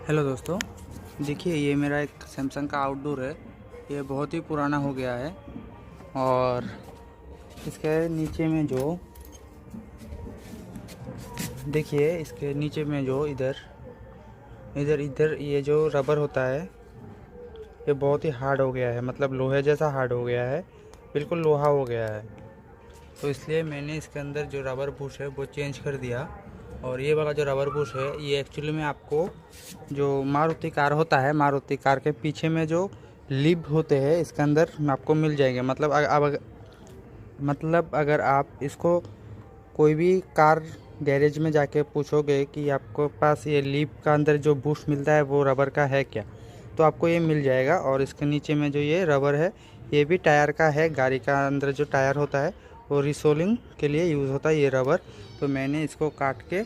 Hello दोस्तों, देखिए ये मेरा एक सैमसंग का आउटडोर है। ये बहुत ही पुराना हो गया है और इसके नीचे में जो देखिए इसके नीचे में जो इधर इधर इधर ये जो रबर होता है ये बहुत ही हार्ड हो गया है, मतलब लोहे जैसा हार्ड हो गया है, बिल्कुल लोहा हो गया है। तो इसलिए मैंने इसके अंदर जो रबर बुश है वो चेंज कर दिया। और ये वाला जो रबर बुश है ये एक्चुअली में आपको जो मारुति कार होता है, मारुति कार के पीछे में जो लिब होते हैं इसके अंदर आपको मिल जाएंगे। मतलब अगर आप इसको कोई भी कार गैरेज में जाके पूछोगे कि आपको पास ये लिब का अंदर जो बुश मिलता है वो रबर का है क्या, तो आपको ये मिल जाएगा। और इसके नीचे में जो ये रबर है ये भी टायर का है। गाड़ी का अंदर जो टायर होता है वो रिसोलिंग के लिए यूज़ होता है ये रबर। तो मैंने इसको काट के